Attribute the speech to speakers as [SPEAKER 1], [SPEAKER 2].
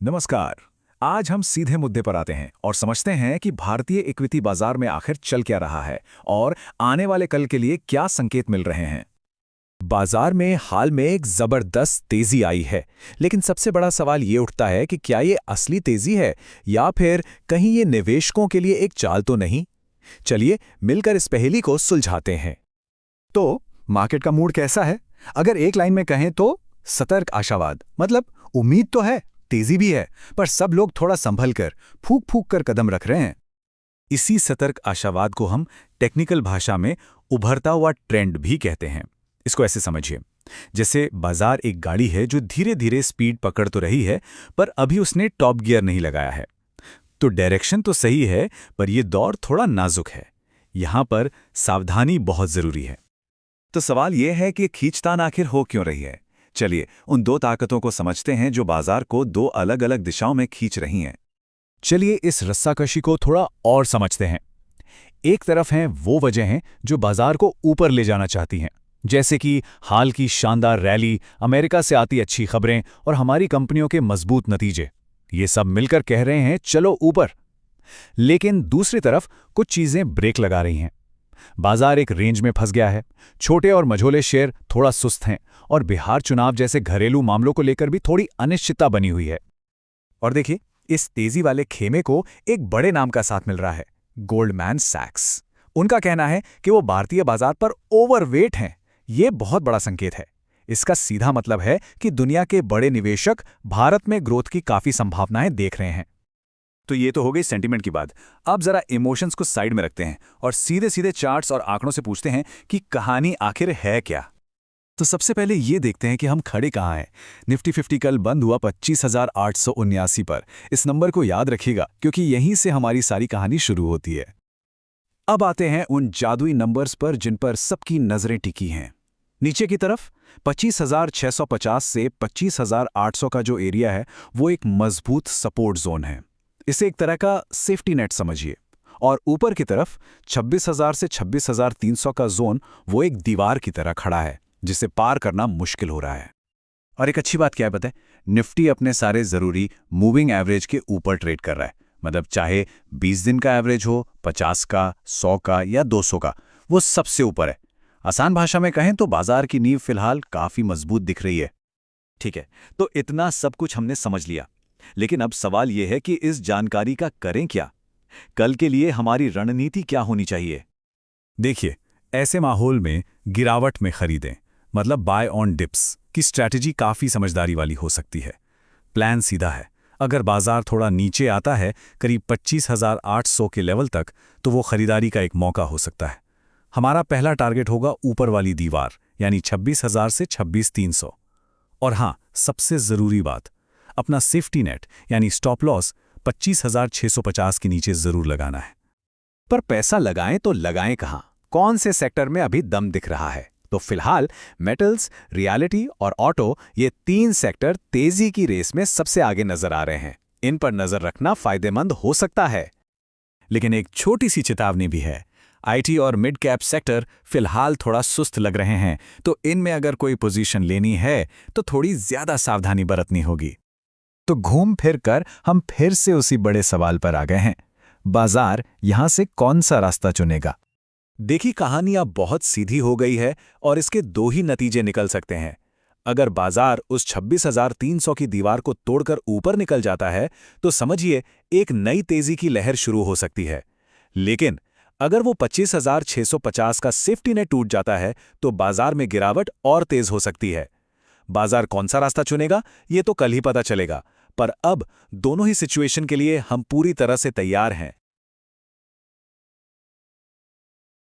[SPEAKER 1] नमस्कार। आज हम सीधे मुद्दे पर आते हैं और समझते हैं कि भारतीय इक्विटी बाजार में आखिर चल क्या रहा है और आने वाले कल के लिए क्या संकेत मिल रहे हैं। बाजार में हाल में एक जबरदस्त तेजी आई है, लेकिन सबसे बड़ा सवाल ये उठता है कि क्या ये असली तेजी है या फिर कहीं ये निवेशकों के लिए एक चाल तो नहीं। चलिए मिलकर इस पहेली को सुलझाते हैं।
[SPEAKER 2] तो मार्केट का मूड कैसा है? अगर एक लाइन में कहें तो सतर्क आशावाद। मतलब उम्मीद तो है, तेजी भी है, पर सब लोग थोड़ा संभल कर फूक फूक कर कदम रख रहे हैं।
[SPEAKER 1] इसी सतर्क आशावाद को हम टेक्निकल भाषा में उभरता हुआ ट्रेंड भी कहते हैं। इसको ऐसे समझिए, जैसे बाजार एक गाड़ी है जो धीरे धीरे स्पीड पकड़ तो रही है, पर अभी उसने टॉप गियर नहीं लगाया है। तो डायरेक्शन तो सही है, पर यह दौर थोड़ा नाजुक है। यहां पर सावधानी बहुत जरूरी है। तो सवाल यह है कि खींचतान आखिर हो क्यों रही है। चलिए उन दो ताकतों को समझते हैं जो बाजार को दो अलग अलग दिशाओं में खींच रही हैं।
[SPEAKER 2] चलिए इस रस्साकशी को थोड़ा और समझते हैं। एक तरफ हैं वो वजहें जो बाजार को ऊपर ले जाना चाहती हैं, जैसे कि हाल की शानदार रैली, अमेरिका से आती अच्छी खबरें और हमारी कंपनियों के मजबूत नतीजे। ये सब मिलकर कह रहे हैं चलो ऊपर। लेकिन दूसरी तरफ कुछ चीजें ब्रेक लगा रही हैं। बाजार एक रेंज में फंस गया है। छोटे और मझोले शेयर थोड़ा सुस्त हैं और बिहार चुनाव जैसे घरेलू मामलों को लेकर भी थोड़ी अनिश्चितता बनी हुई है।
[SPEAKER 1] और देखिए, इस तेजी वाले खेमे को एक बड़े नाम का साथ मिल रहा है, गोल्डमैन सैक्स। उनका कहना है कि वो भारतीय बाजार पर ओवरवेट हैं। ये बहुत बड़ा संकेत है। इसका सीधा मतलब है कि दुनिया के बड़े निवेशक भारत में ग्रोथ की काफी संभावनाएं देख रहे हैं। तो ये तो हो गई सेंटीमेंट की बात। अब जरा इमोशंस को साइड में रखते हैं और सीधे सीधे चार्ट्स और आंकड़ों से पूछते हैं कि कहानी आखिर है क्या। तो सबसे पहले ये देखते हैं कि हम खड़े कहाँ हैं। निफ्टी 50 कल बंद हुआ 25,879 पर। इस नंबर को याद रखिएगा क्योंकि यहीं से हमारी सारी कहानी शुरू होती है। अब आते हैं उन जादुई नंबर्स पर जिन पर सबकी नजरें टिकी हैं। नीचे की तरफ 25,650 से 25,800 का जो एरिया है वो एक मजबूत सपोर्ट जोन है। इसे एक तरह का सेफ्टी नेट समझिए। और ऊपर की तरफ 26,000 से 26,300 का जोन वो एक दीवार की तरह खड़ा है जिसे पार करना मुश्किल हो रहा है। और एक अच्छी बात क्या है पता है? निफ्टी अपने सारे जरूरी मूविंग एवरेज के ऊपर ट्रेड कर रहा है। मतलब चाहे 20 दिन का एवरेज हो, 50 का, 100 का या 200 का, वो सबसे ऊपर है। आसान भाषा में कहें तो बाजार की नींव फिलहाल काफी मजबूत दिख रही है। ठीक है, तो इतना सब कुछ हमने समझ लिया, लेकिन अब सवाल यह है कि इस जानकारी का करें क्या। कल के लिए हमारी रणनीति क्या होनी चाहिए।
[SPEAKER 2] देखिए, ऐसे माहौल में गिरावट में खरीदें, मतलब बाय ऑन डिप्स की स्ट्रैटेजी काफी समझदारी वाली हो सकती है। प्लान सीधा है। अगर बाजार थोड़ा नीचे आता है करीब 25,800 के लेवल तक, तो वो खरीदारी का एक मौका हो सकता है। हमारा पहला टारगेट होगा ऊपर वाली दीवार, यानी 26,000 से 26,300। और हाँ, सबसे जरूरी बात, अपना सेफ्टी नेट यानी स्टॉप लॉस 25,650 के नीचे जरूर लगाना है।
[SPEAKER 1] पर पैसा लगाएं तो लगाएं कहां? कौन से सेक्टर में अभी दम दिख रहा है? तो फिलहाल मेटल्स, रियलिटी और ऑटो, ये 3 सेक्टर तेजी की रेस में सबसे आगे नजर आ रहे हैं। इन पर नजर रखना फायदेमंद हो सकता है। लेकिन एक छोटी सी चेतावनी भी है। आईटी और मिड कैप सेक्टर फिलहाल थोड़ा सुस्त लग रहे हैं, तो इनमें अगर कोई पोजीशन लेनी है तो थोड़ी ज्यादा सावधानी बरतनी होगी। तो घूम फिर कर हम फिर से उसी बड़े सवाल पर आ गए हैं, बाजार यहां से कौन सा रास्ता चुनेगा। देखी, कहानी अब बहुत सीधी हो गई है और इसके 2 ही नतीजे निकल सकते हैं। अगर बाजार उस 26,300 की दीवार को तोड़कर ऊपर निकल जाता है तो समझिए एक नई तेजी की लहर शुरू हो सकती है। लेकिन अगर वो 25,650 का सेफ्टी नेट टूट जाता है तो बाजार में गिरावट और तेज हो सकती है। बाजार कौन सा रास्ता चुनेगा ये तो कल ही पता चलेगा, पर अब दोनों ही सिचुएशन के लिए हम पूरी तरह से तैयार हैं।